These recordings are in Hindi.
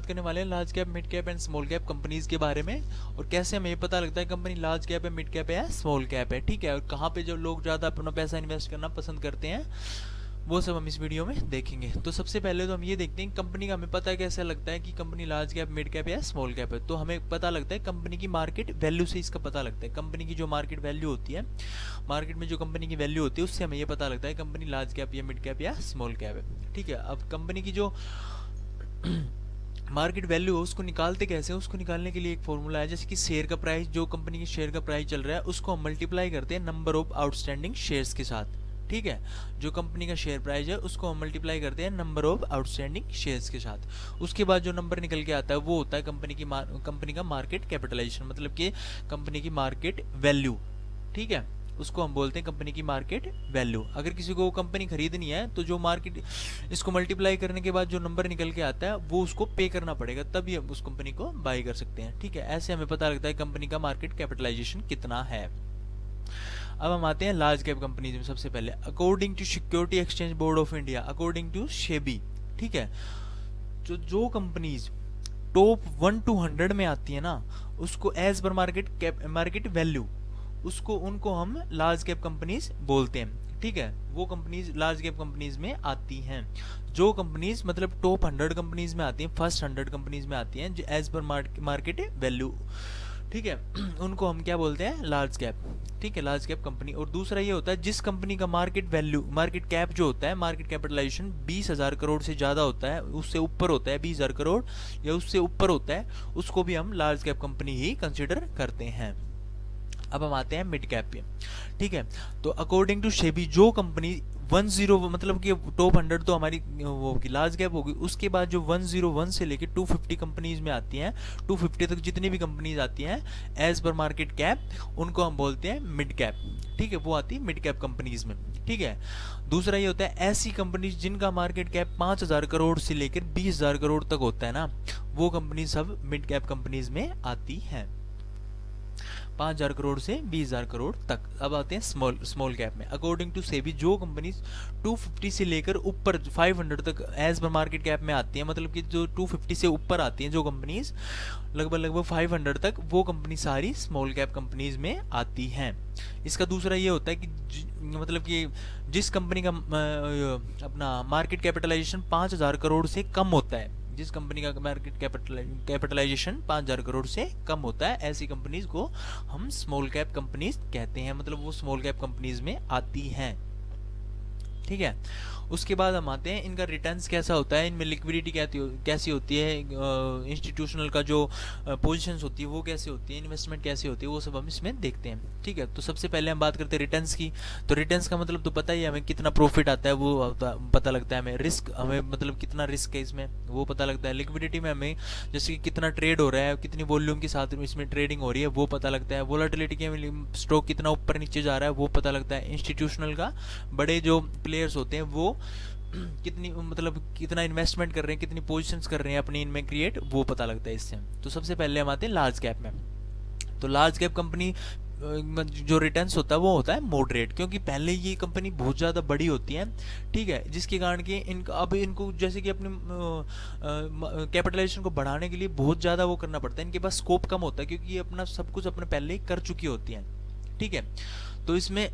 बात करने वाले हैं large cap, mid cap and small cap companies के बारे में, और कैसे हमें पता लगता है कंपनी लार्ज कैप है, मिड कैप है या स्मॉल कैप है। ठीक है, और कहाँ पे जो लोग ज़्यादा अपना पैसा इन्वेस्ट करना पसंद करते हैं, वो सब हम इस वीडियो में देखेंगे। तो सबसे पहले तो हम ये देखते हैं कंपनी का हमें पता कैसे लगता है कि company large cap, mid cap या स्मॉल कैप है। तो हमें पता लगता है कंपनी की मार्केट वैल्यू से इसका पता लगता है। कंपनी की जो मार्केट वैल्यू होती है, मार्केट में जो कंपनी की वैल्यू होती है, उससे हमें ये पता लगता है कंपनी लार्ज कैप या मिड कैप या स्मॉल कैप है। ठीक है, अब कंपनी की जो मार्केट वैल्यू है उसको निकालते कैसे हैं, उसको निकालने के लिए एक फॉर्मूला है। जैसे कि शेयर का प्राइस, जो कंपनी के शेयर का प्राइस चल रहा है, उसको हम मल्टीप्लाई करते हैं नंबर ऑफ आउटस्टैंडिंग शेयर्स के साथ। ठीक है, जो कंपनी का शेयर प्राइस है उसको हम मल्टीप्लाई करते हैं नंबर ऑफ आउटस्टैंडिंग शेयर्स के साथ। उसके बाद जो नंबर निकल के आता है वो होता है कंपनी का मार्केट कैपिटलाइजेशन, मतलब कि कंपनी की मार्केट वैल्यू। ठीक है, उसको हम बोलते हैं कंपनी की मार्केट वैल्यू। अगर किसी को कंपनी खरीदनी है तो जो मार्केट, इसको मल्टीप्लाई करने के बाद जो नंबर निकल के आता है वो उसको पे करना पड़ेगा, तभी हम उस कंपनी को बाई कर सकते हैं। ठीक है, ऐसे हमें पता लगता है कंपनी का मार्केट कैपिटलाइजेशन कितना है। अब हम आते हैं लार्ज कैप कंपनीज में। सबसे पहले according to security exchange board of India, according to SEBI, ठीक है, जो कंपनीज टॉप 1 to 100 में आती है ना, उसको एज पर मार्केट वैल्यू, उसको उनको हम लार्ज कैप कंपनीज बोलते हैं। ठीक है, वो कंपनीज लार्ज कैप कंपनीज में आती हैं। जो कंपनीज मतलब टॉप 100 कंपनीज में आती हैं, फर्स्ट 100 कंपनीज में आती हैं, जो एज पर मार्केट वैल्यू, ठीक है, उनको हम क्या बोलते हैं, लार्ज कैप। ठीक है, लार्ज कैप कंपनी। और दूसरा ये होता है जिस कंपनी का मार्केट वैल्यू, मार्केट कैप जो होता है, मार्केट कैपिटलाइजेशन 20,000 करोड़ से ज़्यादा होता है, उससे ऊपर होता है 20,000 करोड़ या उससे ऊपर होता है, उसको भी हम लार्ज कैप कंपनी ही कंसिडर करते हैं। अब हम आते हैं मिड कैप पे। ठीक है, तो अकॉर्डिंग टू सेबी जो कंपनी 10 मतलब कि टॉप 100 तो हमारी वो होगी, लार्ज कैप होगी, उसके बाद जो 101 से लेके 250 कंपनीज में आती हैं, 250 तक जितनी भी कंपनीज आती हैं एज पर मार्केट कैप, उनको हम बोलते हैं मिड कैप। ठीक है, वो आती है मिड कैप कंपनीज में। ठीक है, दूसरा ये होता है ऐसी कंपनीज जिनका मार्केट कैप 5,000 करोड़ से लेकर 20,000 करोड़ तक होता है ना, वो कंपनी सब मिड कैप कंपनीज में आती हैं, 5,000 करोड़ से 20,000 करोड़ तक। अब आते हैं स्मॉल कैप में। अकॉर्डिंग टू सेबी जो कंपनीज 250 से लेकर ऊपर 500 तक एज पर मार्केट कैप में आती हैं, मतलब कि जो 250 से ऊपर आती हैं जो कंपनीज लगभग 500 तक, वो कंपनी सारी स्मॉल कैप कंपनीज में आती हैं। इसका दूसरा ये होता है कि मतलब कि जिस कंपनी का अपना मार्केट कैपिटलाइजेशन 5,000 करोड़ से कम होता है, जिस कंपनी का मार्केट कैपिटलाइजेशन 5,000 करोड़ से कम होता है, ऐसी कंपनीज को हम स्मॉल कैप कंपनीज कहते हैं, मतलब वो स्मॉल कैप कंपनीज में आती हैं। ठीक है, उसके बाद हम आते हैं इनका रिटर्न्स कैसा होता है, इनमें लिक्विडिटी कैसी होती है, इंस्टीट्यूशनल का जो पोजीशंस होती है वो कैसे होती है, इन्वेस्टमेंट कैसे होती है, वो सब हम इसमें देखते हैं। ठीक है, तो सबसे पहले हम बात करते हैं रिटर्न्स की। तो रिटर्न्स का मतलब तो पता ही है हमें, कितना प्रॉफिट आता है वो पता लगता है हमें। रिस्क हमें मतलब कितना रिस्क है इसमें वो पता लगता है। लिक्विडिटी में हमें जैसे कि कितना ट्रेड हो रहा है, कितनी वॉल्यूम के साथ इसमें ट्रेडिंग हो रही है वो पता लगता है। वोलेटिलिटी के स्टॉक कितना ऊपर नीचे जा रहा है वो पता लगता है। इंस्टीट्यूशनल का बड़े जो प्लेयर्स होते हैं वो कितनी मतलब कितना इन्वेस्टमेंट कर रहे हैं, कितनी पोजीशंस कर रहे हैं अपनी इनमें क्रिएट, वो पता लगता है इससे। तो सबसे पहले हम आते हैं लार्ज कैप में। तो लार्ज कैप कंपनी जो रिटर्न्स होता है वो होता है मॉडरेट, क्योंकि पहले ये कंपनी बहुत ज़्यादा बड़ी होती है। ठीक है, जिसके कारण कि इनका अब इनको जैसे कि अपने कैपिटलाइजेशन को बढ़ाने के लिए बहुत ज़्यादा वो करना पड़ता है, इनके पास स्कोप कम होता है क्योंकि ये अपना सब कुछ अपने पहले ही कर चुकी होती हैं। ठीक है, तो इसमें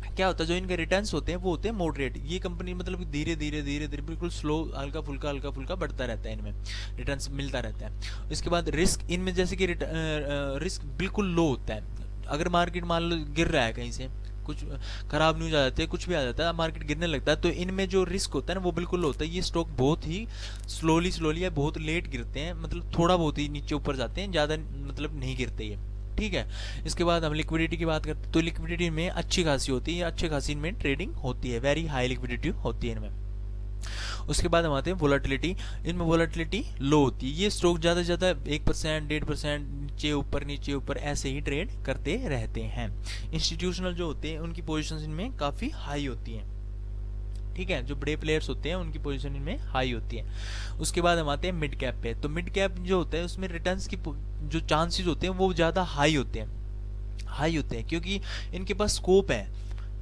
क्या होता है, जो इनके रिटर्न्स होते हैं वो होते हैं मॉडरेट। ये कंपनी मतलब धीरे धीरे बिल्कुल स्लो, हल्का फुल्का बढ़ता रहता है, इनमें रिटर्न्स मिलता रहता है। इसके बाद रिस्क, इनमें जैसे कि रिस्क बिल्कुल लो होता है। अगर मार्केट मान लो गिर रहा है, कहीं से कुछ खराब न्यूज आ जाती है, कुछ भी आ जाता है, मार्केट गिरने लगता है, तो इनमें जो रिस्क होता है ना वो बिल्कुल लो होता है। ये स्टॉक बहुत ही स्लोली या बहुत लेट गिरते हैं, मतलब थोड़ा बहुत ही नीचे ऊपर जाते हैं, ज़्यादा मतलब नहीं गिरते ये। ठीक है, इसके बाद हम लिक्विडिटी की बात करते हैं। तो लिक्विडिटी में अच्छी खासी होती है, अच्छी खासी इनमें ट्रेडिंग होती है, वेरी हाई लिक्विडिटी होती है इनमें। उसके बाद हम आते हैं वोलेटिलिटी। इनमें वोलेटिलिटी लो होती है, ये स्टॉक ज़्यादा से ज़्यादा 1% 1.5% नीचे ऊपर ऐसे ही ट्रेड करते रहते हैं। इंस्टीट्यूशनल जो होते हैं उनकी पोजीशंस इनमें काफ़ी हाई होती हैं। ठीक है, जो बड़े प्लेयर्स होते हैं उनकी पोजीशन इनमें हाई होती है। उसके बाद हम आते हैं मिड कैप पे। तो मिड कैप जो होता है उसमें रिटर्न्स की जो चांसेस होते हैं वो ज़्यादा हाई होते हैं क्योंकि इनके पास स्कोप है।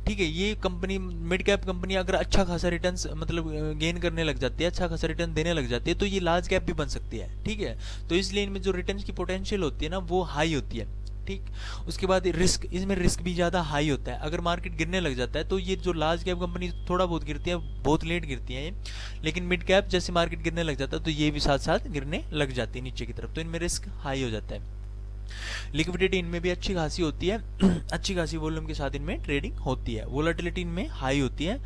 ठीक है, ये कंपनी मिड कैप कंपनी अगर अच्छा खासा रिटर्न मतलब गेन करने लग जाती है, अच्छा खासा रिटर्न देने लग जाती है, तो ये लार्ज कैप भी बन सकती है। ठीक है, तो इसलिए इनमें जो रिटर्न की पोटेंशियल होती है ना वो हाई होती है। ठीक, उसके बाद रिस्क, इसमें रिस्क भी ज़्यादा हाई होता है। अगर मार्केट गिरने लग जाता है तो ये जो लार्ज कैप कंपनी थोड़ा बहुत गिरती है, बहुत लेट गिरती है ये, लेकिन मिड कैप जैसे मार्केट गिरने लग जाता है तो ये भी साथ साथ गिरने लग जाती है नीचे की तरफ, तो इनमें रिस्क हाई हो जाता है। लिक्विडिटी इनमें भी अच्छी खासी होती है, अच्छी खासी वॉल्यूम के साथ इनमें ट्रेडिंग होती है। वोलेटिलिटी इनमें हाई होती है।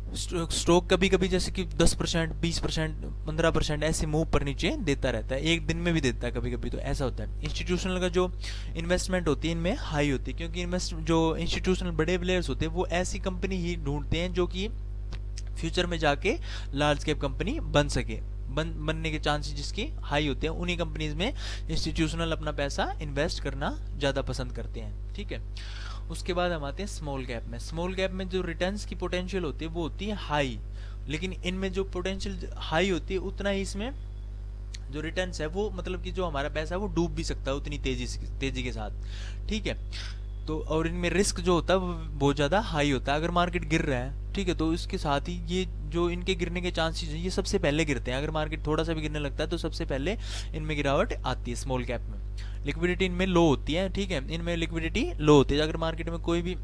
स्टॉक कभी कभी जैसे कि 10%, 20%, 15% ऐसे मूव पर नीचे देता रहता है, एक दिन में भी देता है कभी कभी, तो ऐसा होता है। इंस्टीट्यूशनल का जो इन्वेस्टमेंट होती है इनमें हाई होती है, क्योंकि जो इंस्टीट्यूशनल बड़े प्लेयर्स होते हैं वो ऐसी कंपनी ही ढूंढते हैं जो कि फ्यूचर में जाके लार्ज कैप कंपनी बन सके, बनने के चांसेस जिसकी हाई होते हैं, उन्हीं कंपनीज में इंस्टीट्यूशनल अपना पैसा इन्वेस्ट करना ज़्यादा पसंद करते हैं। ठीक है, उसके बाद हम आते हैं स्मॉल कैप में। स्मॉल कैप में जो रिटर्न्स की पोटेंशियल होती है वो होती है हाई, लेकिन इनमें जो पोटेंशियल हाई होती है उतना ही इसमें जो रिटर्न्स है वो, मतलब कि जो हमारा पैसा है वो डूब भी सकता है उतनी तेजी के साथ। ठीक है, तो और इनमें रिस्क जो होता है वो बहुत ज़्यादा हाई होता है। अगर मार्केट गिर रहा है, ठीक है, तो इसके साथ ही ये जो इनके गिरने के चांसेस हैं ये सबसे पहले गिरते हैं। अगर मार्केट थोड़ा सा भी गिरने लगता है तो सबसे पहले इनमें गिरावट आती है स्मॉल कैप में। लिक्विडिटी इनमें लो होती है। ठीक है, इनमें लिक्विडिटी लो होती है। अगर मार्केट में कोई भी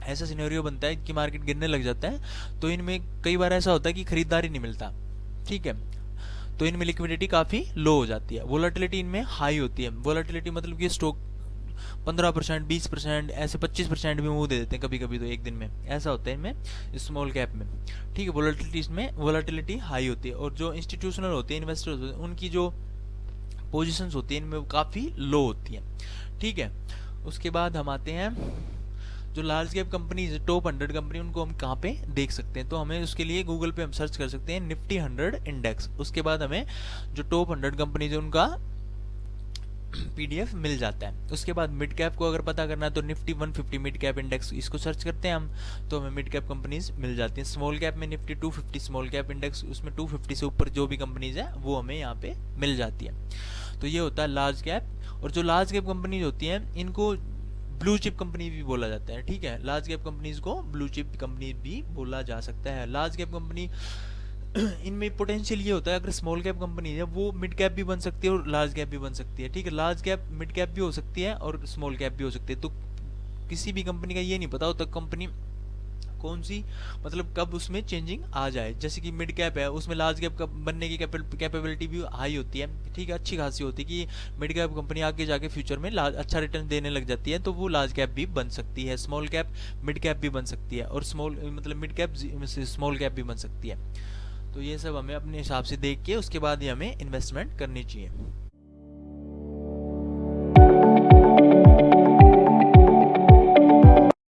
ऐसा सिनेरियो बनता है कि मार्केट गिरने लग जाता है तो इनमें कई बार ऐसा होता है कि खरीदारी नहीं मिलता। ठीक है, तो इनमें लिक्विडिटी काफ़ी लो हो जाती है। वोलेटिलिटी इनमें हाई होती है। वोलेटिलिटी मतलब कि स्टॉक 15%, 20%, ऐसे 25% भी मूव दे देते हैं कभी कभी, तो एक दिन में ऐसा होता है इनमें स्मॉल कैप में। ठीक है, वोलेटिलिटी इसमें वोलेटिलिटी हाई होती है। और जो इंस्टीट्यूशनल होते हैं, इन्वेस्टर्स होते हैं, उनकी जो पोजीशंस होती है इनमें वो काफ़ी लो होती है। ठीक है, उसके बाद हम आते हैं जो large cap companies, top 100 company, उनको हम कहाँ पे देख सकते हैं, तो हमें उसके लिए गूगल पे हम सर्च कर सकते हैं निफ्टी 100 इंडेक्स। उसके बाद हमें जो टॉप 100 कंपनीज है उनका पीडीएफ मिल जाता है। उसके बाद मिड कैप को अगर पता करना है तो निफ्टी 150 मिड कैप इंडेक्स, इसको सर्च करते हैं हम तो हमें मिड कैप कंपनीज मिल जाती हैं। स्मॉल कैप में निफ्टी 250 स्मॉल कैप इंडेक्स, उसमें 250 से ऊपर जो भी कंपनीज है वो हमें यहाँ पे मिल जाती है। तो ये होता है लार्ज कैप। और जो लार्ज कैप कंपनीज होती हैं इनको ब्लू चिप कंपनी भी बोला जाता है। ठीक है, लार्ज कैप कंपनीज को ब्लू चिप कंपनी भी बोला जा सकता है। लार्ज कैप कंपनी इनमें पोटेंशियल ये होता है, अगर स्मॉल कैप कंपनी है वो मिड कैप भी बन सकती है और लार्ज कैप भी बन सकती है। ठीक है, लार्ज कैप मिड कैप भी हो सकती है और स्मॉल कैप भी हो सकती है। तो किसी भी कंपनी का ये नहीं पता होता कंपनी कौन सी, मतलब कब उसमें चेंजिंग आ जाए। जैसे कि मिड कैप है उसमें लार्ज कैप बनने की कैपेबिलिटी भी हाई होती है। ठीक है, अच्छी खासी होती है कि मिड कैप कंपनी आगे जाके फ्यूचर में अच्छा रिटर्न देने लग जाती है, तो वो लार्ज कैप भी बन सकती है। स्मॉल कैप मिड कैप भी बन सकती है और स्मॉल मतलब मिड कैप स्मॉल कैप भी बन सकती है। तो ये सब हमें अपने हिसाब से देख के उसके बाद ही हमें इन्वेस्टमेंट करनी चाहिए।